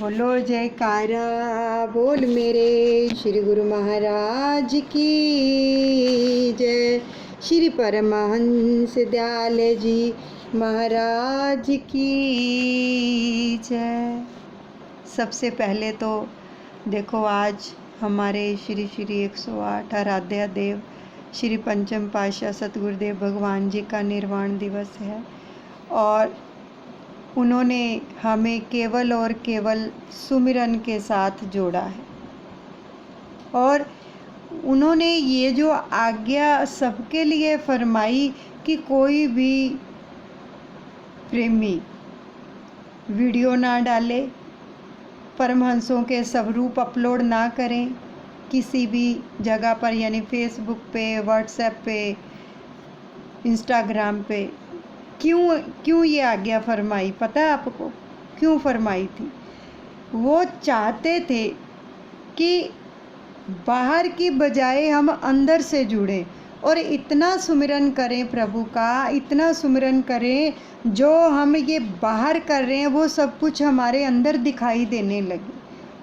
बोलो जयकारा बोल मेरे श्री गुरु महाराज की जय। श्री परमहंस दयाल जी महाराज की जय। सबसे पहले तो देखो, आज हमारे श्री श्री 108 आराध्या देव श्री पंचम पातशाह सतगुरुदेव भगवान जी का निर्वाण दिवस है और उन्होंने हमें केवल और केवल सुमिरन के साथ जोड़ा है। और उन्होंने ये जो आज्ञा सबके लिए फरमाई कि कोई भी प्रेमी वीडियो ना डाले, परमहंसों के स्वरूप अपलोड ना करें किसी भी जगह पर, यानी फेसबुक पे, व्हाट्सएप पे, इंस्टाग्राम पे। क्यों ये आज्ञा फरमाई पता है आपको? क्यों फरमाई थी? वो चाहते थे कि बाहर की बजाय हम अंदर से जुड़ें और इतना सुमिरन करें प्रभु का, इतना सुमिरन करें जो हम ये बाहर कर रहे हैं वो सब कुछ हमारे अंदर दिखाई देने लगे।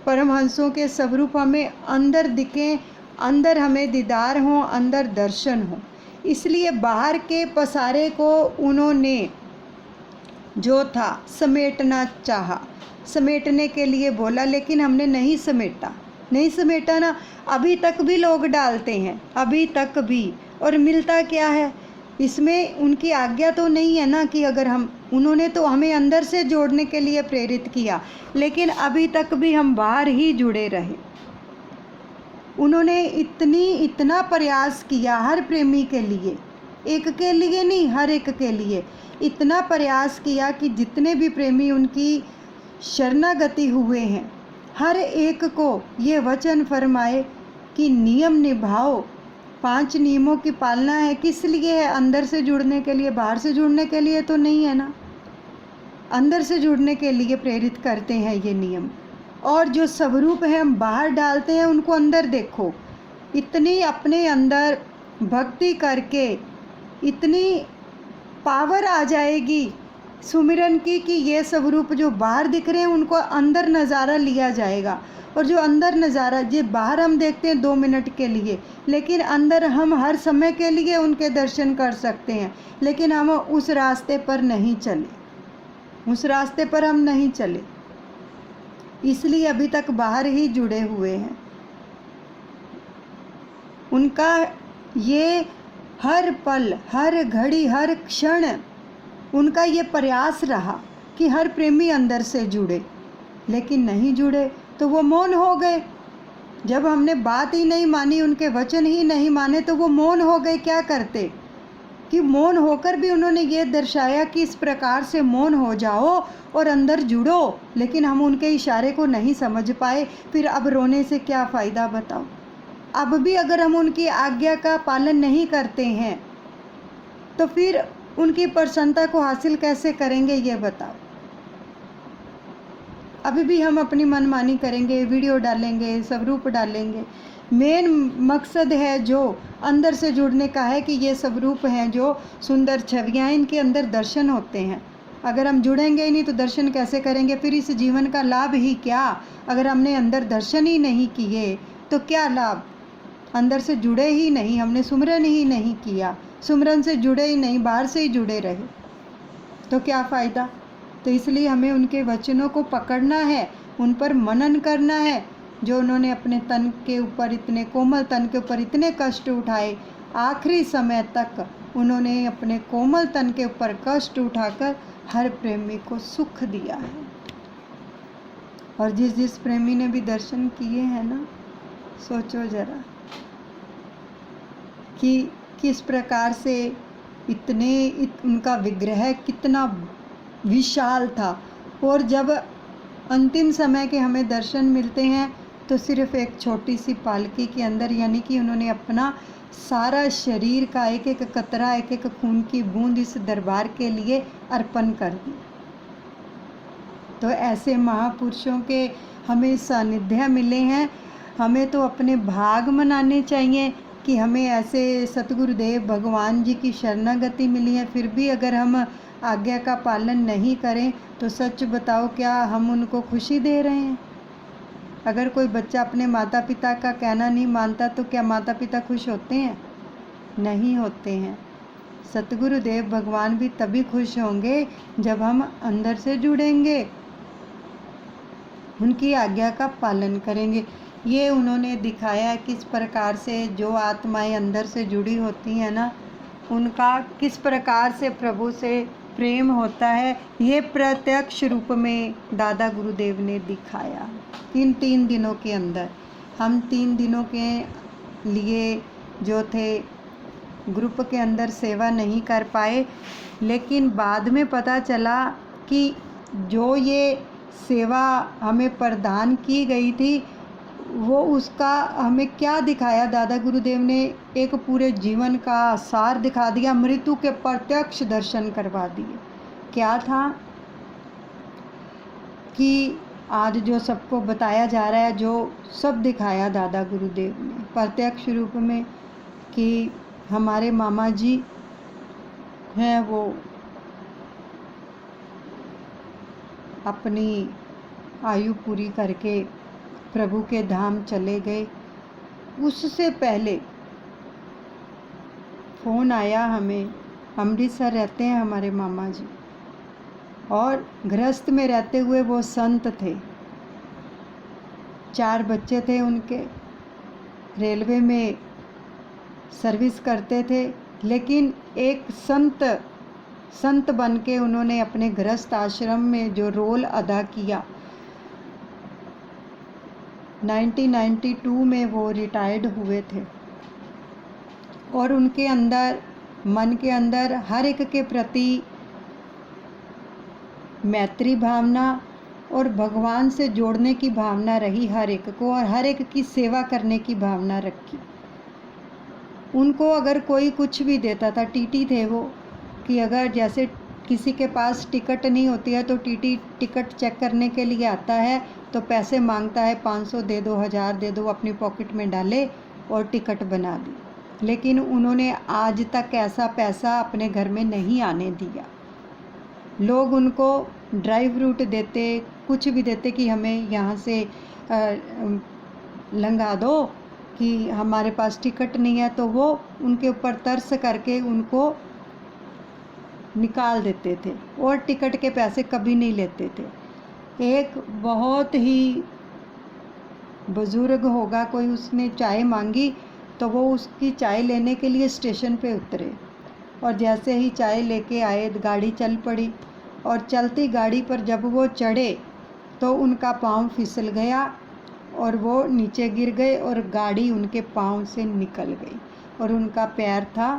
परमहंसों के स्वरूप हमें अंदर दिखें, अंदर हमें दीदार हो, अंदर दर्शन हो। इसलिए बाहर के पसारे को उन्होंने जो था समेटना चाहा, समेटने के लिए बोला, लेकिन हमने नहीं समेटा ना। अभी तक भी लोग डालते हैं, अभी तक भी। और मिलता क्या है इसमें? उनकी आज्ञा तो नहीं है ना कि अगर उन्होंने तो हमें अंदर से जोड़ने के लिए प्रेरित किया, लेकिन अभी तक भी हम बाहर ही जुड़े रहे। उन्होंने इतना प्रयास किया हर प्रेमी के लिए, एक के लिए नहीं, हर एक के लिए इतना प्रयास किया कि जितने भी प्रेमी उनकी शरणागति हुए हैं, हर एक को ये वचन फरमाए कि नियम निभाओ। 5 नियमों की पालना है। किस लिए है? अंदर से जुड़ने के लिए, बाहर से जुड़ने के लिए तो नहीं है ना। अंदर से जुड़ने के लिए प्रेरित करते हैं ये नियम। और जो स्वरूप है हम बाहर डालते हैं उनको अंदर देखो। इतनी अपने अंदर भक्ति करके इतनी पावर आ जाएगी सुमिरन की कि ये स्वरूप जो बाहर दिख रहे हैं उनको अंदर नज़ारा लिया जाएगा। और जो अंदर नज़ारा, जो बाहर हम देखते हैं 2 मिनट के लिए, लेकिन अंदर हम हर समय के लिए उनके दर्शन कर सकते हैं। लेकिन हम उस रास्ते पर नहीं चले, उस रास्ते पर हम नहीं चले, इसलिए अभी तक बाहर ही जुड़े हुए हैं। उनका ये हर पल, हर घड़ी, हर क्षण उनका ये प्रयास रहा कि हर प्रेमी अंदर से जुड़े, लेकिन नहीं जुड़े तो वो मौन हो गए। जब हमने बात ही नहीं मानी, उनके वचन ही नहीं माने, तो वो मौन हो गए। क्या करते कि मौन होकर भी उन्होंने ये दर्शाया कि इस प्रकार से मौन हो जाओ और अंदर जुड़ो, लेकिन हम उनके इशारे को नहीं समझ पाए। फिर अब रोने से क्या फ़ायदा बताओ? अब भी अगर हम उनकी आज्ञा का पालन नहीं करते हैं तो फिर उनकी प्रसन्नता को हासिल कैसे करेंगे ये बताओ? अभी भी हम अपनी मनमानी करेंगे, वीडियो डालेंगे, स्वरूप डालेंगे। मेन मकसद है जो अंदर से जुड़ने का है कि ये स्वरूप हैं जो सुंदर छवियाँ, इनके अंदर दर्शन होते हैं। अगर हम जुड़ेंगे ही नहीं तो दर्शन कैसे करेंगे? फिर इस जीवन का लाभ ही क्या? अगर हमने अंदर दर्शन ही नहीं किए तो क्या लाभ? अंदर से जुड़े ही नहीं, हमने सुमिरन ही नहीं किया, सुमिरन से जुड़े ही नहीं, बाहर से ही जुड़े रहे, तो क्या फ़ायदा? तो इसलिए हमें उनके वचनों को पकड़ना है, उन पर मनन करना है। जो उन्होंने अपने तन के ऊपर, इतने कोमल तन के ऊपर इतने कष्ट उठाए, आखिरी समय तक उन्होंने अपने कोमल तन के ऊपर कष्ट उठाकर हर प्रेमी को सुख दिया है। और जिस प्रेमी ने भी दर्शन किए हैं ना, सोचो ज़रा कि किस प्रकार से उनका विग्रह कितना विशाल था। और जब अंतिम समय के हमें दर्शन मिलते हैं तो सिर्फ एक छोटी सी पालकी के अंदर, यानी कि उन्होंने अपना सारा शरीर का एक एक कतरा, एक एक खून की बूंद इस दरबार के लिए अर्पण कर दी। तो ऐसे महापुरुषों के हमें सानिध्य मिले हैं। हमें तो अपने भाग मनाने चाहिए कि हमें ऐसे सतगुरुदेव भगवान जी की शरणागति मिली है। फिर भी अगर हम आज्ञा का पालन नहीं करें तो सच बताओ क्या हम उनको खुशी दे रहे हैं? अगर कोई बच्चा अपने माता पिता का कहना नहीं मानता तो क्या माता पिता खुश होते हैं? नहीं होते हैं। सतगुरुदेव भगवान भी तभी खुश होंगे जब हम अंदर से जुड़ेंगे, उनकी आज्ञा का पालन करेंगे। ये उन्होंने दिखाया किस प्रकार से जो आत्माएं अंदर से जुड़ी होती हैं ना, उनका किस प्रकार से प्रभु से प्रेम होता है। ये प्रत्यक्ष रूप में दादा गुरुदेव ने दिखाया इन 3 दिनों के अंदर। हम 3 दिनों के लिए जो थे ग्रुप के अंदर सेवा नहीं कर पाए, लेकिन बाद में पता चला कि जो ये सेवा हमें प्रदान की गई थी वो उसका हमें क्या दिखाया, दादा गुरुदेव ने एक पूरे जीवन का सार दिखा दिया, मृत्यु के प्रत्यक्ष दर्शन करवा दिए। क्या था कि आज जो सबको बताया जा रहा है, जो सब दिखाया दादा गुरुदेव ने प्रत्यक्ष रूप में कि हमारे मामा जी हैं वो अपनी आयु पूरी करके प्रभु के धाम चले गए। उससे पहले फ़ोन आया हमें, अमृतसर रहते हैं हमारे मामा जी और गृहस्थ में रहते हुए वो संत थे। 4 बच्चे थे उनके, रेलवे में सर्विस करते थे, लेकिन एक संत बन के उन्होंने अपने गृहस्थ आश्रम में जो रोल अदा किया, 1992 में वो रिटायर्ड हुए थे। और उनके अंदर, मन के अंदर हर एक के प्रति मैत्री भावना और भगवान से जोड़ने की भावना रही हर एक को, और हर एक की सेवा करने की भावना रखी। उनको अगर कोई कुछ भी देता था, टीटी थे वो, कि अगर जैसे किसी के पास टिकट नहीं होती है तो टीटी टिकट चेक करने के लिए आता है तो पैसे मांगता है, 500 दे दो, 1000 दे दो, अपनी पॉकेट में डाले और टिकट बना दी। लेकिन उन्होंने आज तक ऐसा पैसा अपने घर में नहीं आने दिया। लोग उनको ड्राई फ्रूट देते, कुछ भी देते कि हमें यहाँ से लंघा दो कि हमारे पास टिकट नहीं है, तो वो उनके ऊपर तरस करके उनको निकाल देते थे और टिकट के पैसे कभी नहीं लेते थे। एक बहुत ही बुजुर्ग होगा कोई, उसने चाय मांगी तो वो उसकी चाय लेने के लिए स्टेशन पे उतरे और जैसे ही चाय लेके आए गाड़ी चल पड़ी, और चलती गाड़ी पर जब वो चढ़े तो उनका पाँव फिसल गया और वो नीचे गिर गए और गाड़ी उनके पाँव से निकल गई और उनका पैर था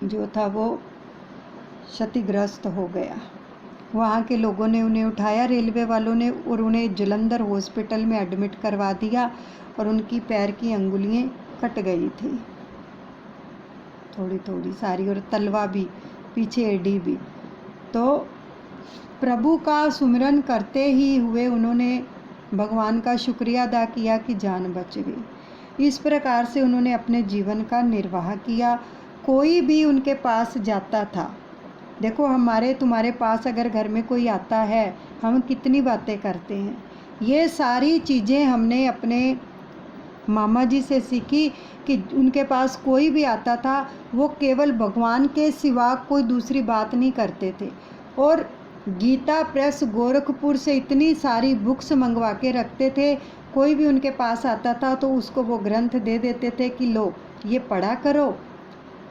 जो था वो क्षतिग्रस्त हो गया। वहाँ के लोगों ने उन्हें उठाया, रेलवे वालों ने, और उन्हें जलंधर हॉस्पिटल में एडमिट करवा दिया और उनकी पैर की अंगुलियाँ कट गई थी थोड़ी थोड़ी सारी, और तलवा भी, पीछे एडी भी। तो प्रभु का सुमिरन करते ही हुए उन्होंने भगवान का शुक्रिया अदा किया कि जान बच गई। इस प्रकार से उन्होंने अपने जीवन का निर्वाह किया। कोई भी उनके पास जाता था, देखो हमारे तुम्हारे पास अगर घर में कोई आता है, हम कितनी बातें करते हैं। ये सारी चीज़ें हमने अपने मामा जी से सीखी कि उनके पास कोई भी आता था वो केवल भगवान के सिवा कोई दूसरी बात नहीं करते थे। और गीता प्रेस गोरखपुर से इतनी सारी बुक्स मंगवा के रखते थे, कोई भी उनके पास आता था तो उसको वो ग्रंथ दे देते थे कि लो ये पढ़ा करो,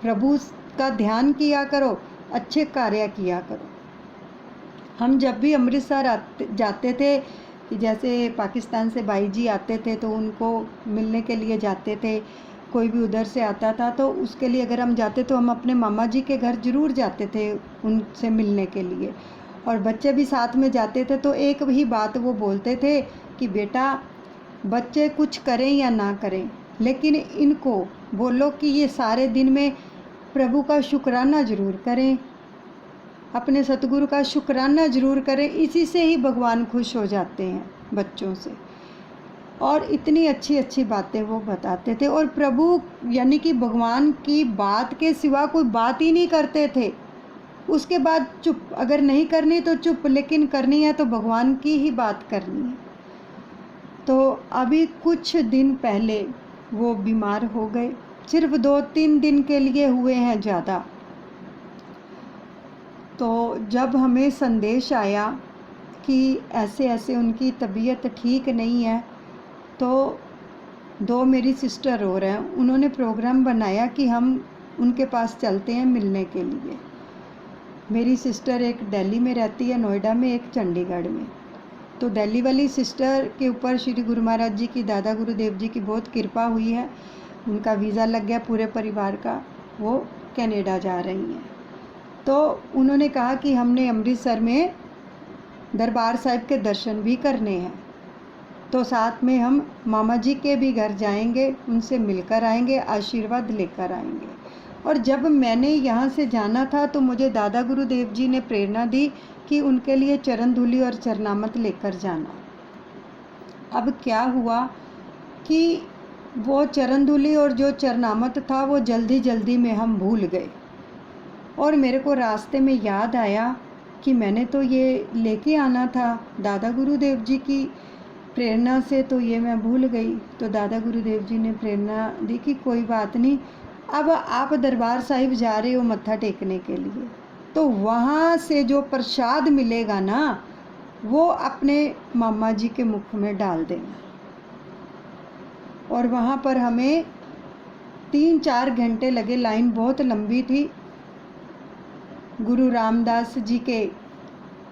प्रभु का ध्यान किया करो, अच्छे कार्य किया करो। हम जब भी अमृतसर जाते थे, जैसे पाकिस्तान से भाई जी आते थे तो उनको मिलने के लिए जाते थे, कोई भी उधर से आता था तो उसके लिए अगर हम जाते तो हम अपने मामा जी के घर ज़रूर जाते थे उनसे मिलने के लिए, और बच्चे भी साथ में जाते थे। तो एक ही बात वो बोलते थे कि बेटा बच्चे कुछ करें या ना करें, लेकिन इनको बोलो कि ये सारे दिन में प्रभु का शुक्राना ज़रूर करें, अपने सतगुरु का शुक्राना ज़रूर करें, इसी से ही भगवान खुश हो जाते हैं बच्चों से। और इतनी अच्छी अच्छी बातें वो बताते थे, और प्रभु यानी कि भगवान की बात के सिवा कोई बात ही नहीं करते थे। उसके बाद चुप, अगर नहीं करनी तो चुप, लेकिन करनी है तो भगवान की ही बात करनी है। तो अभी कुछ दिन पहले वो बीमार हो गए, सिर्फ 2-3 दिन के लिए हुए हैं ज़्यादा। तो जब हमें संदेश आया कि ऐसे ऐसे उनकी तबीयत ठीक नहीं है, तो 2 मेरी सिस्टर और हैं, उन्होंने प्रोग्राम बनाया कि हम उनके पास चलते हैं मिलने के लिए। मेरी सिस्टर एक दिल्ली में रहती है, नोएडा में, एक चंडीगढ़ में। तो दिल्ली वाली सिस्टर के ऊपर श्री गुरु महाराज जी की, दादा गुरुदेव जी की बहुत कृपा हुई है। उनका वीज़ा लग गया पूरे परिवार का, वो कनाडा जा रही हैं। तो उन्होंने कहा कि हमने अमृतसर में दरबार साहिब के दर्शन भी करने हैं, तो साथ में हम मामा जी के भी घर जाएंगे, उनसे मिलकर आएंगे, आशीर्वाद लेकर आएंगे। और जब मैंने यहाँ से जाना था तो मुझे दादा गुरुदेव जी ने प्रेरणा दी कि उनके लिए चरण धूलि और चरणामत लेकर जाना। अब क्या हुआ कि वो चरण धूलि और जो चरणामत था वो जल्दी जल्दी में हम भूल गए, और मेरे को रास्ते में याद आया कि मैंने तो ये लेके आना था दादा गुरुदेव जी की प्रेरणा से, तो ये मैं भूल गई। तो दादा गुरुदेव जी ने प्रेरणा दी कि कोई बात नहीं, अब आप दरबार साहिब जा रहे हो मत्था टेकने के लिए, तो वहाँ से जो प्रसाद मिलेगा ना, वो अपने मामा जी के मुख में डाल देना। और वहाँ पर हमें 3-4 घंटे लगे, लाइन बहुत लंबी थी। गुरु रामदास जी के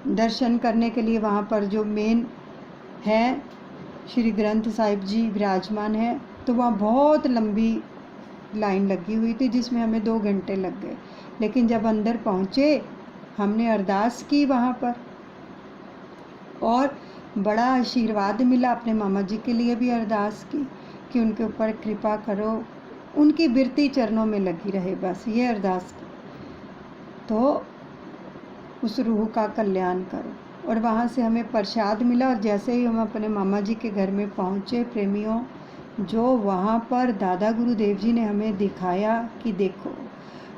दर्शन करने के लिए वहाँ पर जो मेन है श्री ग्रंथ साहिब जी विराजमान है, तो वहाँ बहुत लंबी लाइन लगी हुई थी जिसमें हमें 2 घंटे लग गए। लेकिन जब अंदर पहुँचे हमने अरदास की वहाँ पर, और बड़ा आशीर्वाद मिला। अपने मामा जी के लिए भी अरदास की कि उनके ऊपर कृपा करो, उनकी बिरती चरणों में लगी रहे, बस ये अरदास की, तो उस रूह का कल्याण करो। और वहाँ से हमें प्रसाद मिला, और जैसे ही हम अपने मामा जी के घर में पहुँचे प्रेमियों, जो वहाँ पर दादा गुरुदेव जी ने हमें दिखाया कि देखो,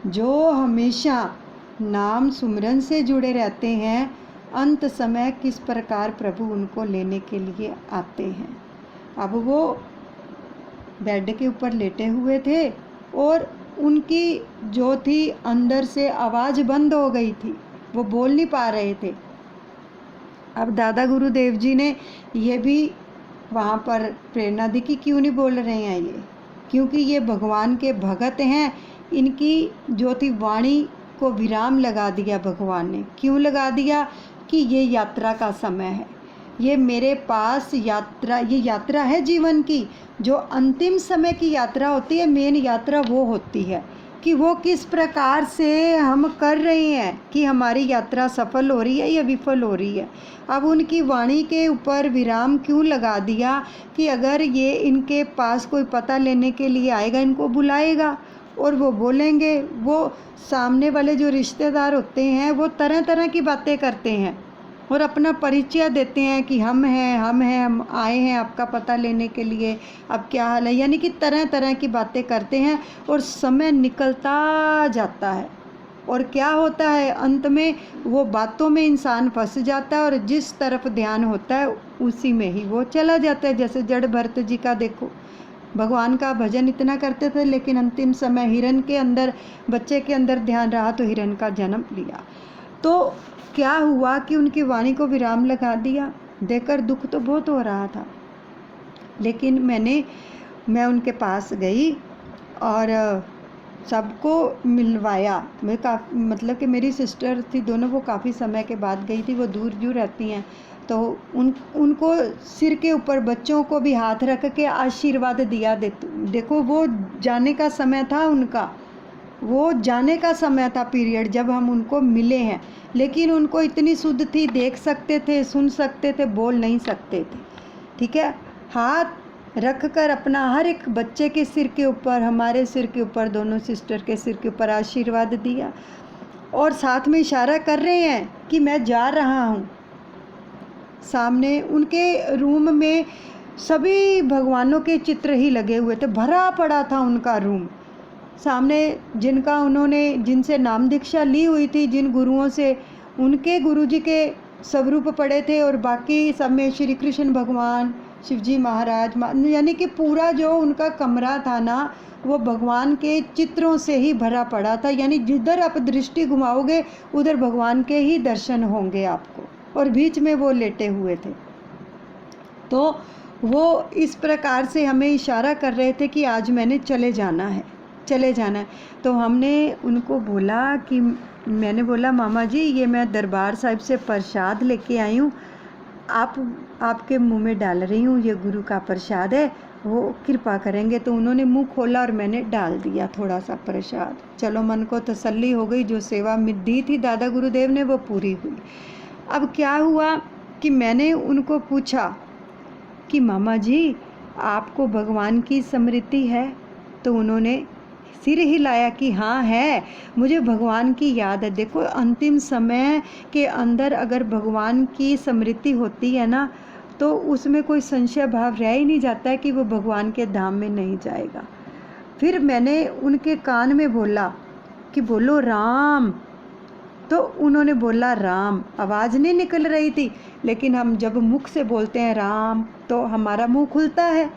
जो हमेशा नाम सुमरन से जुड़े रहते हैं, अंत समय किस प्रकार प्रभु उनको लेने के लिए आते हैं। अब वो बेड के ऊपर लेटे हुए थे, और उनकी जो थी अंदर से आवाज़ बंद हो गई थी, वो बोल नहीं पा रहे थे। अब दादा गुरुदेव जी ने ये भी वहाँ पर प्रेरणा दी कि क्यों नहीं बोल रहे हैं ये, क्योंकि ये भगवान के भगत हैं। इनकी जो थी वाणी को विराम लगा दिया भगवान ने। क्यों लगा दिया? कि ये यात्रा का समय है, ये मेरे पास यात्रा, ये यात्रा है जीवन की। जो अंतिम समय की यात्रा होती है, मेन यात्रा वो होती है कि वो किस प्रकार से हम कर रहे हैं, कि हमारी यात्रा सफल हो रही है या विफल हो रही है। अब उनकी वाणी के ऊपर विराम क्यों लगा दिया कि अगर ये इनके पास कोई पता लेने के लिए आएगा, इनको बुलाएगा और वो बोलेंगे। वो सामने वाले जो रिश्तेदार होते हैं वो तरह तरह की बातें करते हैं और अपना परिचय देते हैं कि हम हम आए हैं आपका पता लेने के लिए, अब क्या हाल है, यानी कि तरह तरह की बातें करते हैं। और समय निकलता जाता है, और क्या होता है अंत में, वो बातों में इंसान फंस जाता है, और जिस तरफ ध्यान होता है उसी में ही वो चला जाता है। जैसे जड़ भरत जी का देखो, भगवान का भजन इतना करते थे, लेकिन अंतिम समय हिरन के अंदर, बच्चे के अंदर ध्यान रहा तो हिरन का जन्म लिया। तो क्या हुआ कि उनकी वाणी को विराम लगा दिया। देखकर दुख तो बहुत हो रहा था, लेकिन मैं उनके पास गई और सबको मिलवाया। मतलब कि मेरी सिस्टर थी दोनों, वो काफ़ी समय के बाद गई थी, वो दूर रहती हैं। तो उनको सिर के ऊपर बच्चों को भी हाथ रख के आशीर्वाद दिया। देखो वो जाने का समय था उनका, वो जाने का समय था पीरियड जब हम उनको मिले हैं, लेकिन उनको इतनी शुद्ध थी, देख सकते थे, सुन सकते थे, बोल नहीं सकते थे। ठीक है, हाथ रख कर अपना हर एक बच्चे के सिर के ऊपर, हमारे सिर के ऊपर, दोनों सिस्टर के सिर के ऊपर आशीर्वाद दिया, और साथ में इशारा कर रहे हैं कि मैं जा रहा हूँ। सामने उनके रूम में सभी भगवानों के चित्र ही लगे हुए थे, भरा पड़ा था उनका रूम, सामने जिनसे नाम दीक्षा ली हुई थी, जिन गुरुओं से, उनके गुरुजी के स्वरूप पड़े थे और बाकी सब में श्री कृष्ण भगवान, शिवजी महाराज, यानी कि पूरा जो उनका कमरा था ना, वो भगवान के चित्रों से ही भरा पड़ा था। यानी जिधर आप दृष्टि घुमाओगे उधर भगवान के ही दर्शन होंगे आपको, और बीच में वो लेटे हुए थे। तो वो इस प्रकार से हमें इशारा कर रहे थे कि आज मैंने चले जाना है। तो हमने उनको बोला कि, मैंने बोला मामा जी, ये मैं दरबार साहिब से प्रसाद लेके आई हूँ, आपके मुंह में डाल रही हूँ, ये गुरु का प्रसाद है, वो कृपा करेंगे। तो उन्होंने मुंह खोला और मैंने डाल दिया थोड़ा सा प्रसाद। चलो मन को तसल्ली हो गई, जो सेवा दी थी दादा गुरुदेव ने वो पूरी हुई। अब क्या हुआ कि मैंने उनको पूछा कि मामा जी, आपको भगवान की स्मृति है? तो उन्होंने सिर हिलाया कि हाँ है, मुझे भगवान की याद है। देखो, अंतिम समय के अंदर अगर भगवान की स्मृति होती है ना, तो उसमें कोई संशय भाव रह ही नहीं जाता है कि वो भगवान के धाम में नहीं जाएगा। फिर मैंने उनके कान में बोला कि बोलो राम। तो उन्होंने बोला राम। आवाज़ नहीं निकल रही थी, लेकिन हम जब मुख से बोलते हैं राम तो हमारा मुंह खुलता है,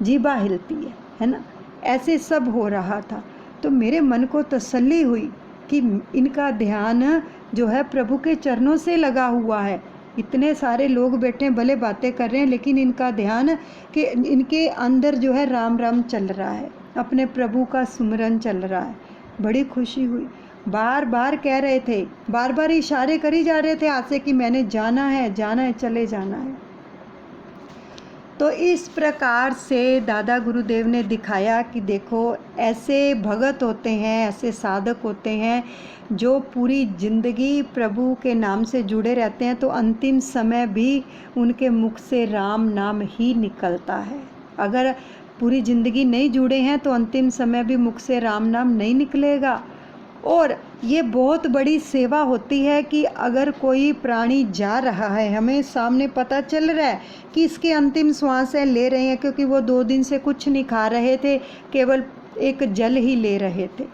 जीभा हिलती है ना। ऐसे सब हो रहा था। तो मेरे मन को तसल्ली हुई कि इनका ध्यान जो है प्रभु के चरणों से लगा हुआ है। इतने सारे लोग बैठे हैं, भले बातें कर रहे हैं, लेकिन इनका ध्यान कि इनके अंदर जो है राम राम चल रहा है, अपने प्रभु का सुमिरन चल रहा है। बड़ी खुशी हुई। बार बार कह रहे थे, बार बार इशारे करी जा रहे थे हाथ से कि मैंने जाना है, चले जाना है। तो इस प्रकार से दादा गुरुदेव ने दिखाया कि देखो, ऐसे भगत होते हैं, ऐसे साधक होते हैं जो पूरी ज़िंदगी प्रभु के नाम से जुड़े रहते हैं, तो अंतिम समय भी उनके मुख से राम नाम ही निकलता है। अगर पूरी ज़िंदगी नहीं जुड़े हैं तो अंतिम समय भी मुख से राम नाम नहीं निकलेगा। और ये बहुत बड़ी सेवा होती है कि अगर कोई प्राणी जा रहा है, हमें सामने पता चल रहा है कि इसके अंतिम श्वास है, ले रहे हैं, क्योंकि वो 2 दिन से कुछ नहीं खा रहे थे, केवल एक जल ही ले रहे थे,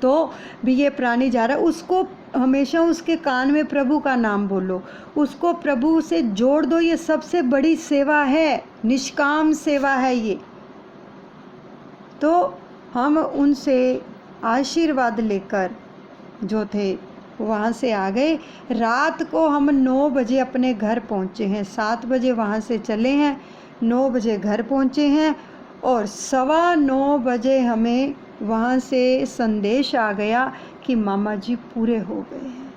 तो भी ये प्राणी जा रहा है, उसको हमेशा उसके कान में प्रभु का नाम बोलो, उसको प्रभु से जोड़ दो। ये सबसे बड़ी सेवा है, निष्काम सेवा है ये। तो हम उनसे आशीर्वाद लेकर जो थे वहाँ से आ गए। रात को हम 9 बजे अपने घर पहुँचे हैं। 7 बजे वहाँ से चले हैं, 9 बजे घर पहुँचे हैं, और 9:15 बजे हमें वहाँ से संदेश आ गया कि मामा जी पूरे हो गए हैं।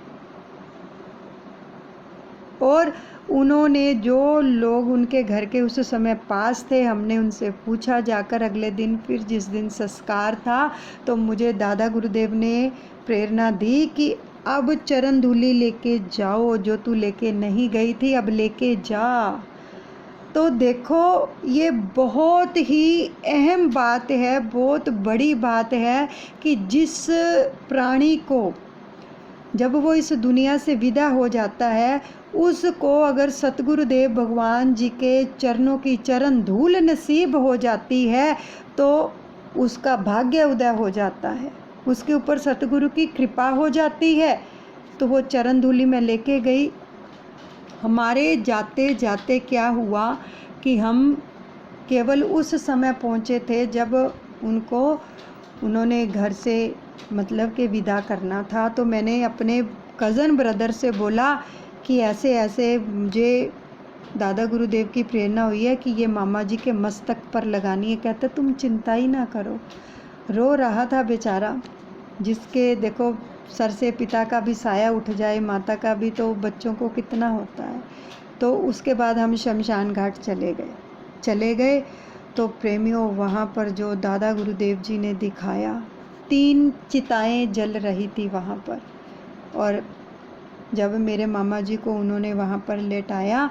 और उन्होंने, जो लोग उनके घर के उस समय पास थे, हमने उनसे पूछा जाकर अगले दिन, फिर जिस दिन संस्कार था, तो मुझे दादा गुरुदेव ने प्रेरणा दी कि अब चरण धूलि लेके जाओ, जो तू लेके नहीं गई थी अब लेके जा। तो देखो, ये बहुत ही अहम बात है, बहुत बड़ी बात है कि जिस प्राणी को जब वो इस दुनिया से विदा हो जाता है, उसको अगर सतगुरुदेव भगवान जी के चरणों की चरण धूल नसीब हो जाती है तो उसका भाग्य उदय हो जाता है, उसके ऊपर सतगुरु की कृपा हो जाती है। तो वो चरण धूलि में लेके गई। हमारे जाते जाते क्या हुआ कि हम केवल उस समय पहुँचे थे जब उन्होंने घर से मतलब कि विदा करना था। तो मैंने अपने कज़न ब्रदर से बोला कि ऐसे ऐसे मुझे दादा गुरुदेव की प्रेरणा हुई है कि ये मामा जी के मस्तक पर लगानी है। कहते तुम चिंता ही ना करो। रो रहा था बेचारा, जिसके देखो सर से पिता का भी साया उठ जाए, माता का भी, तो बच्चों को कितना होता है। तो उसके बाद हम शमशान घाट चले गए। तो प्रेमियों, वहाँ पर जो दादा गुरुदेव जी ने दिखाया, 3 चिताएं जल रही थी वहाँ पर। और जब मेरे मामा जी को उन्होंने वहाँ पर लेटाया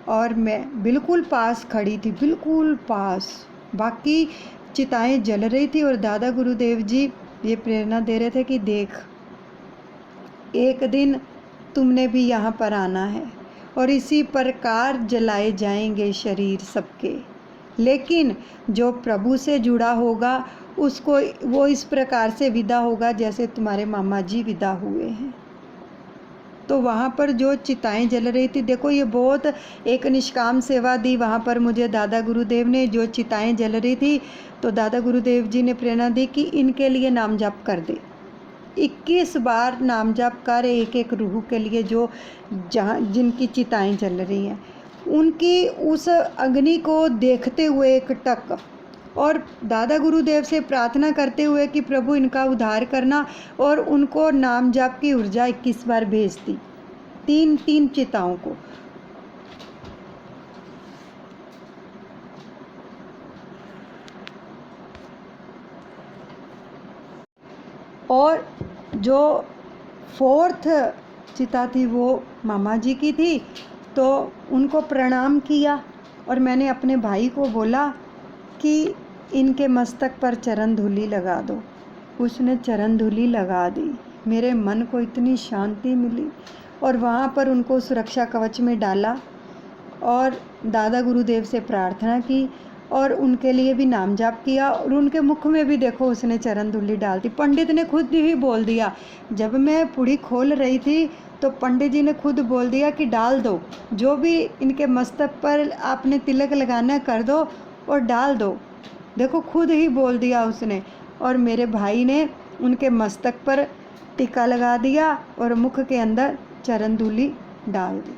और मैं बिल्कुल पास खड़ी थी, बिल्कुल पास, बाकी चिताएं जल रही थी और दादा गुरुदेव जी ये प्रेरणा दे रहे थे कि देख, एक दिन तुमने भी यहाँ पर आना है और इसी प्रकार जलाए जाएंगे शरीर सबके, लेकिन जो प्रभु से जुड़ा होगा उसको वो इस प्रकार से विदा होगा जैसे तुम्हारे मामा जी विदा हुए हैं। तो वहाँ पर जो चिताएं जल रही थी, देखो ये बहुत एक निष्काम सेवा दी वहाँ पर मुझे दादा गुरुदेव ने। जो चिताएं जल रही थी तो दादा गुरुदेव जी ने प्रेरणा दी कि इनके लिए नाम जाप कर दे। 21 बार नाम जाप कर एक एक रूह के लिए, जो जहाँ जिनकी चिताएं जल रही हैं, उनकी उस अग्नि को देखते हुए एक टक, और दादा गुरुदेव से प्रार्थना करते हुए कि प्रभु इनका उद्धार करना, और उनको नाम जाप की ऊर्जा 21 बार भेज दी, 3 चिताओं को। और जो 4th चिता थी वो मामा जी की थी, तो उनको प्रणाम किया और मैंने अपने भाई को बोला कि इनके मस्तक पर चरण धूलि लगा दो। उसने चरण धूलि लगा दी। मेरे मन को इतनी शांति मिली, और वहाँ पर उनको सुरक्षा कवच में डाला और दादा गुरुदेव से प्रार्थना की और उनके लिए भी नाम जाप किया, और उनके मुख में भी देखो उसने चरण धूलि डाल दी। पंडित ने खुद ही बोल दिया, जब मैं पुड़ी खोल रही थी तो पंडित जी ने खुद बोल दिया कि डाल दो, जो भी इनके मस्तक पर आपने तिलक लगाना कर दो और डाल दो। देखो खुद ही बोल दिया उसने, और मेरे भाई ने उनके मस्तक पर टीका लगा दिया और मुख के अंदर चरण धूलि डाल दी।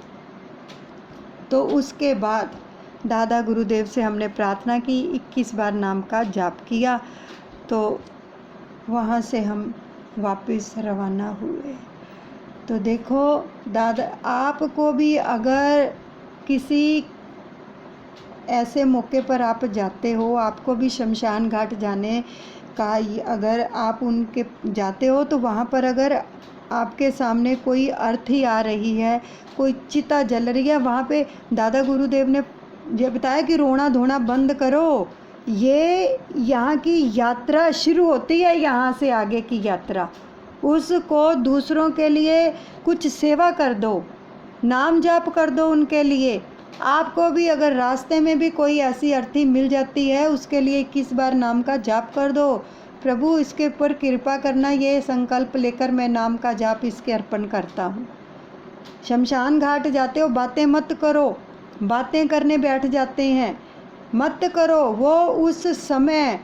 तो उसके बाद दादा गुरुदेव से हमने प्रार्थना की, 21 बार नाम का जाप किया, तो वहाँ से हम वापस रवाना हुए। तो देखो दादा, आपको भी अगर किसी ऐसे मौके पर आप जाते हो, आपको भी शमशान घाट जाने का अगर आप उनके जाते हो, तो वहाँ पर अगर आपके सामने कोई अर्थी आ रही है, कोई चिता जल रही है, वहाँ पे दादा गुरुदेव ने ये बताया कि रोना धोना बंद करो, ये यहाँ की यात्रा शुरू होती है, यहाँ से आगे की यात्रा। उसको दूसरों के लिए कुछ सेवा कर दो, नाम जाप कर दो उनके लिए। आपको भी अगर रास्ते में भी कोई ऐसी अर्थी मिल जाती है, उसके लिए 21 बार नाम का जाप कर दो। प्रभु इसके ऊपर कृपा करना, ये संकल्प लेकर मैं नाम का जाप इसके अर्पण करता हूँ। शमशान घाट जाते हो, बातें मत करो, बातें करने बैठ जाते हैं, मत करो। वो उस समय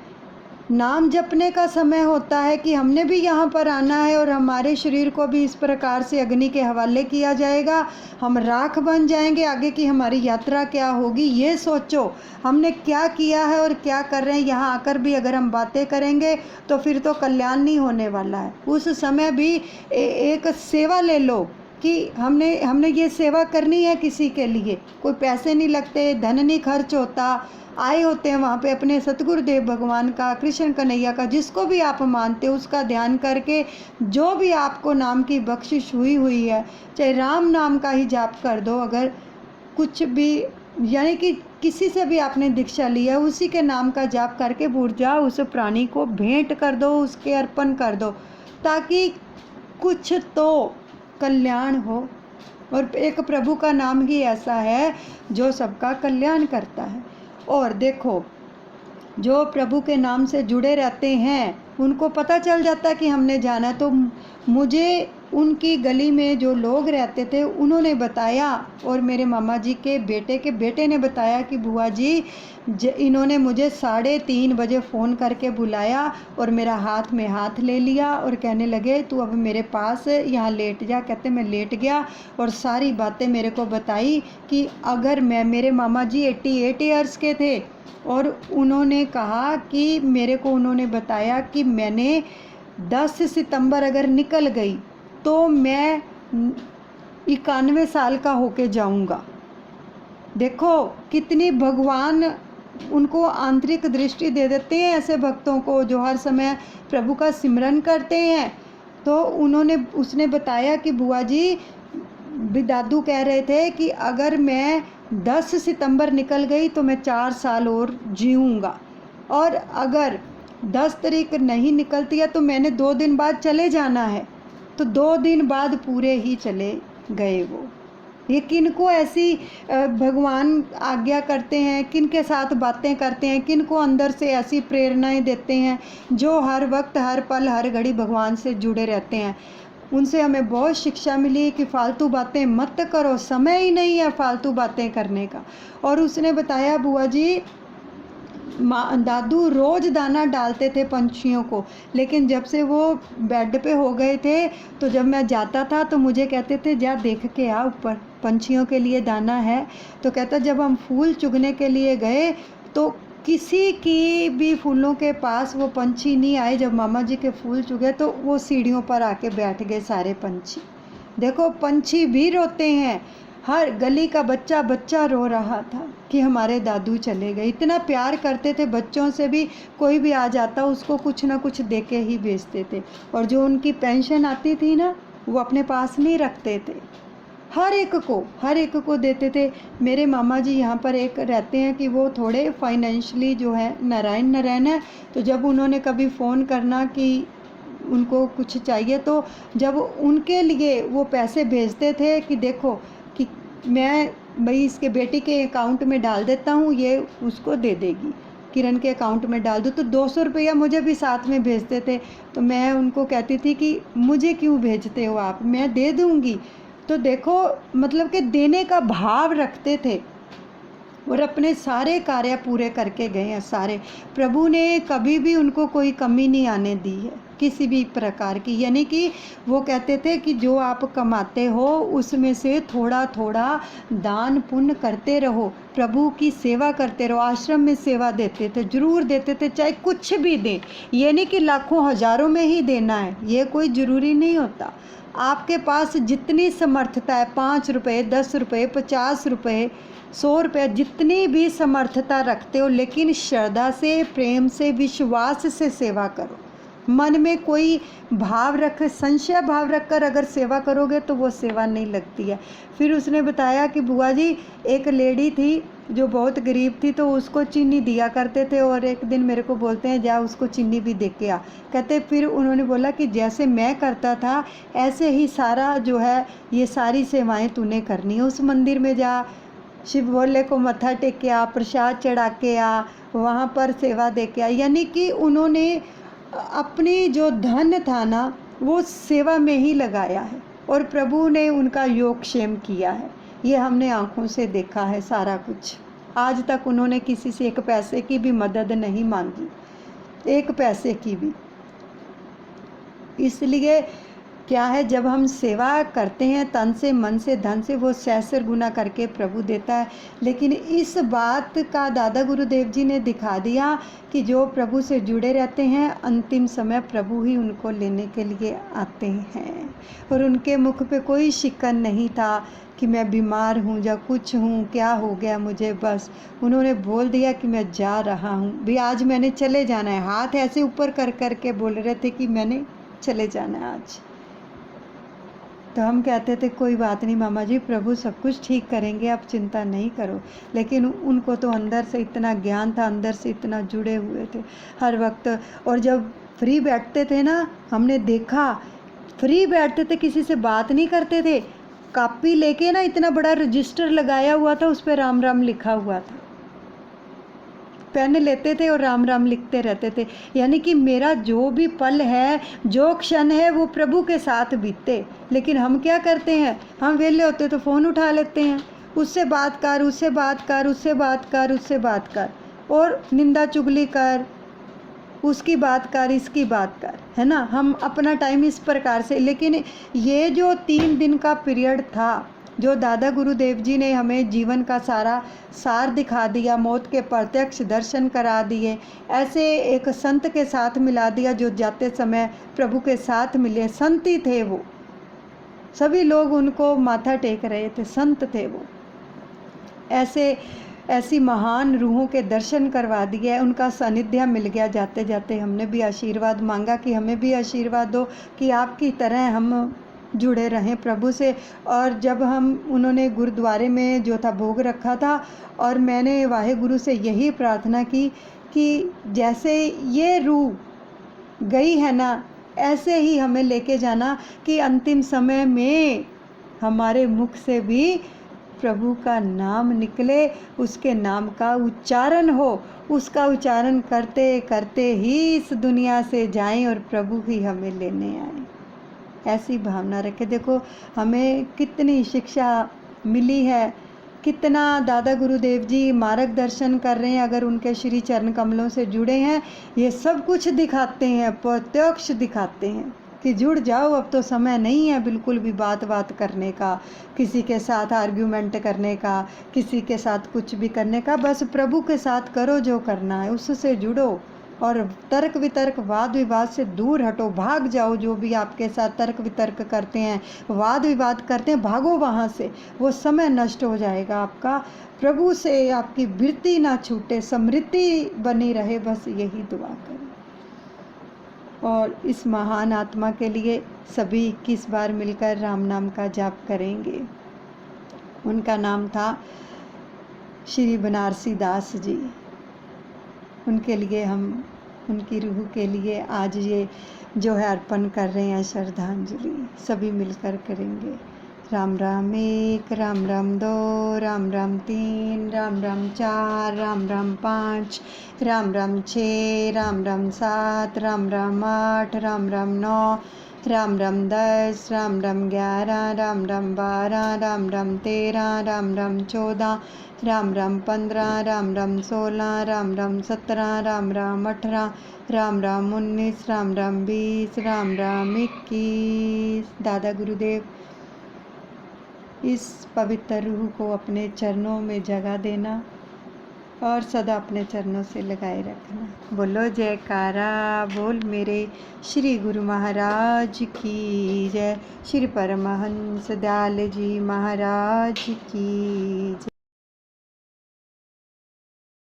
नाम जपने का समय होता है कि हमने भी यहाँ पर आना है, और हमारे शरीर को भी इस प्रकार से अग्नि के हवाले किया जाएगा, हम राख बन जाएंगे। आगे की हमारी यात्रा क्या होगी, ये सोचो हमने क्या किया है और क्या कर रहे हैं। यहाँ आकर भी अगर हम बातें करेंगे तो फिर तो कल्याण नहीं होने वाला है। उस समय भी एक सेवा ले लो कि हमने ये सेवा करनी है किसी के लिए। कोई पैसे नहीं लगते, धन नहीं खर्च होता, आए होते हैं वहाँ पे अपने सतगुरुदेव भगवान का, कृष्ण कन्हैया का, जिसको भी आप मानते हो उसका ध्यान करके, जो भी आपको नाम की बख्शिश हुई है, चाहे राम नाम का ही जाप कर दो। अगर कुछ भी यानी कि किसी से भी आपने दीक्षा ली है, उसी के नाम का जाप करके ऊर्जा उस प्राणी को भेंट कर दो, उसके अर्पण कर दो, ताकि कुछ तो कल्याण हो। और एक प्रभु का नाम ही ऐसा है जो सबका कल्याण करता है। और देखो, जो प्रभु के नाम से जुड़े रहते हैं उनको पता चल जाता है कि हमने जाना। तो मुझे उनकी गली में जो लोग रहते थे उन्होंने बताया, और मेरे मामा जी के बेटे ने बताया कि बुआ जी इन्होंने मुझे 3:30 बजे फ़ोन करके बुलाया और मेरा हाथ में हाथ ले लिया और कहने लगे तू अब मेरे पास यहाँ लेट जा। कहते मैं लेट गया और सारी बातें मेरे को बताई कि अगर मेरे मामा जी 88 ईयर्स के थे, और उन्होंने कहा कि मेरे को उन्होंने बताया कि मैंने 10 सितंबर अगर निकल गई तो मैं 91 साल का होके जाऊंगा। देखो कितनी भगवान उनको आंतरिक दृष्टि दे देते हैं ऐसे भक्तों को जो हर समय प्रभु का सिमरन करते हैं। तो उसने बताया कि बुआ जी भी दादू कह रहे थे कि अगर मैं 10 सितंबर निकल गई तो मैं 4 साल और जीऊँगा, और अगर 10 तारीख नहीं निकलती है तो मैंने 2 दिन बाद चले जाना है। तो 2 दिन बाद पूरे ही चले गए वो। ये किन को ऐसी भगवान आज्ञा करते हैं, किन के साथ बातें करते हैं, किन को अंदर से ऐसी प्रेरणाएं देते हैं जो हर वक्त हर पल हर घड़ी भगवान से जुड़े रहते हैं। उनसे हमें बहुत शिक्षा मिली कि फालतू बातें मत करो, समय ही नहीं है फालतू बातें करने का। और उसने बताया बुआ जी दादू रोज़ दाना डालते थे पंछियों को, लेकिन जब से वो बेड पे हो गए थे तो जब मैं जाता था तो मुझे कहते थे जा देख के आ ऊपर पंछियों के लिए दाना है। तो कहता जब हम फूल चुगने के लिए गए तो किसी की भी फूलों के पास वो पंछी नहीं आए। जब मामा जी के फूल चुगे तो वो सीढ़ियों पर आके बैठ गए सारे पंछी। देखो पंछी भी रोते हैं, हर गली का बच्चा बच्चा रो रहा था कि हमारे दादू चले गए। इतना प्यार करते थे, बच्चों से भी कोई भी आ जाता उसको कुछ ना कुछ दे के ही भेजते थे। और जो उनकी पेंशन आती थी ना वो अपने पास नहीं रखते थे, हर एक को देते थे। मेरे मामा जी यहाँ पर एक रहते हैं कि वो थोड़े फाइनेंशियली जो है नारायण है। तो जब उन्होंने कभी फ़ोन करना कि उनको कुछ चाहिए तो जब उनके लिए वो पैसे भेजते थे कि देखो कि मैं भाई इसके बेटी के अकाउंट में डाल देता हूँ, ये उसको दे देगी, किरण के अकाउंट में डाल दो, तो 200 रुपया मुझे भी साथ में भेजते थे। तो मैं उनको कहती थी कि मुझे क्यों भेजते हो आप, मैं दे दूँगी। तो देखो मतलब कि देने का भाव रखते थे और अपने सारे कार्य पूरे करके गए हैं सारे। प्रभु ने कभी भी उनको कोई कमी नहीं आने दी है किसी भी प्रकार की। यानी कि वो कहते थे कि जो आप कमाते हो उसमें से थोड़ा थोड़ा दान पुण्य करते रहो, प्रभु की सेवा करते रहो। आश्रम में सेवा देते थे, जरूर देते थे, चाहे कुछ भी दें। ये नहीं कि लाखों हजारों में ही देना है, ये कोई ज़रूरी नहीं होता। आपके पास जितनी समर्थता है, 5 रुपये 10 रुपये 50 रुपये 100 रुपये, जितनी भी समर्थता रखते हो, लेकिन श्रद्धा से, प्रेम से, विश्वास से सेवा करो। मन में कोई भाव रख, संशय भाव रखकर अगर सेवा करोगे तो वो सेवा नहीं लगती है। फिर उसने बताया कि बुआ जी एक लेडी थी जो बहुत गरीब थी, तो उसको चीनी दिया करते थे और एक दिन मेरे को बोलते हैं जा उसको चीनी भी दे के आ। कहते फिर उन्होंने बोला कि जैसे मैं करता था ऐसे ही सारा जो है ये सारी सेवाएं तूने करनी है। उस मंदिर में जा, शिव भोले को मत्था टेक के आ, प्रसाद चढ़ा के आ, वहाँ पर सेवा दे के आ। यानी कि उन्होंने अपनी जो धन था ना वो सेवा में ही लगाया है और प्रभु ने उनका योगक्षेम किया है। ये हमने आँखों से देखा है सारा कुछ। आज तक उन्होंने किसी से एक पैसे की भी मदद नहीं मांगी, एक पैसे की भी। इसलिए क्या है, जब हम सेवा करते हैं तन से, मन से, धन से, वो सहस्र गुना करके प्रभु देता है। लेकिन इस बात का दादा गुरुदेव जी ने दिखा दिया कि जो प्रभु से जुड़े रहते हैं अंतिम समय प्रभु ही उनको लेने के लिए आते हैं। और उनके मुख पे कोई शिकन नहीं था कि मैं बीमार हूँ या कुछ हूँ, क्या हो गया मुझे। बस उन्होंने बोल दिया कि मैं जा रहा हूँ भी, आज मैंने चले जाना है। हाथ ऐसे ऊपर कर कर के बोल रहे थे कि मैंने चले जाना है आज। तो हम कहते थे कोई बात नहीं मामा जी, प्रभु सब कुछ ठीक करेंगे, आप चिंता नहीं करो। लेकिन उनको तो अंदर से इतना ज्ञान था, अंदर से इतना जुड़े हुए थे हर वक्त। और जब फ्री बैठते थे ना, हमने देखा फ्री बैठते थे, किसी से बात नहीं करते थे। कॉपी लेके ना इतना बड़ा रजिस्टर लगाया हुआ था, उस पर राम राम लिखा हुआ था। पेन लेते थे और राम राम लिखते रहते थे। यानी कि मेरा जो भी पल है, जो क्षण है, वो प्रभु के साथ बीते। लेकिन हम क्या करते हैं, हम वेले होते तो फ़ोन उठा लेते हैं, उससे बात कर, उससे बात कर, उससे बात कर, उससे बात कर, और निंदा चुगली कर, उसकी बात कर, इसकी बात कर, है ना। हम अपना टाइम इस प्रकार से। लेकिन ये जो 3 दिन का पीरियड था, जो दादा गुरुदेव जी ने हमें जीवन का सारा सार दिखा दिया, मौत के प्रत्यक्ष दर्शन करा दिए, ऐसे एक संत के साथ मिला दिया जो जाते समय प्रभु के साथ मिले। संत ही थे वो, सभी लोग उनको माथा टेक रहे थे, संत थे वो। ऐसी महान रूहों के दर्शन करवा दिए, उनका सानिध्य मिल गया। जाते जाते हमने भी आशीर्वाद मांगा कि हमें भी आशीर्वाद दो कि आपकी तरह हम जुड़े रहें प्रभु से। और जब उन्होंने गुरुद्वारे में जो था भोग रखा था, और मैंने वाहेगुरु से यही प्रार्थना की कि जैसे ये रूह गई है ना, ऐसे ही हमें लेके जाना कि अंतिम समय में हमारे मुख से भी प्रभु का नाम निकले, उसके नाम का उच्चारण हो, उसका उच्चारण करते करते ही इस दुनिया से जाएं और प्रभु ही हमें लेने आए। ऐसी भावना रखे। देखो हमें कितनी शिक्षा मिली है, कितना दादा गुरुदेव जी मार्गदर्शन कर रहे हैं, अगर उनके श्री चरण कमलों से जुड़े हैं, ये सब कुछ दिखाते हैं, प्रत्यक्ष दिखाते हैं कि जुड़ जाओ, अब तो समय नहीं है बिल्कुल भी बात करने का, किसी के साथ आर्ग्यूमेंट करने का, किसी के साथ कुछ भी करने का। बस प्रभु के साथ करो जो करना है, उससे जुड़ो और तर्क वितर्क वाद विवाद से दूर हटो, भाग जाओ। जो भी आपके साथ तर्क वितर्क करते हैं, वाद विवाद करते हैं, भागो वहाँ से, वो समय नष्ट हो जाएगा आपका। प्रभु से आपकी वृत्ति ना छूटे, समृद्धि बनी रहे, बस यही दुआ करें। और इस महान आत्मा के लिए सभी 21 बार मिलकर राम नाम का जाप करेंगे। उनका नाम था श्री बनारसी दास जी। उनके लिए हम, उनकी रूह के लिए आज ये जो है अर्पण कर रहे हैं श्रद्धांजलि, सभी मिलकर करेंगे। राम राम 1, राम राम 2, राम राम 3, राम राम 4, राम राम 5, राम राम 6, राम राम 7, राम राम 8, राम राम 9, राम राम 10, राम राम 11, राम राम 12, राम राम 13, राम राम 14, राम राम 15, राम राम 16, राम राम 17, राम राम 18, राम राम 19, राम राम 20, राम राम 21। दादा गुरुदेव इस पवित्र रूह को अपने चरणों में जगह देना और सदा अपने चरणों से लगाए रखना। बोलो जयकारा बोल मेरे श्री गुरु महाराज की जय, श्री परमहंस दयाल जी महाराज की जय।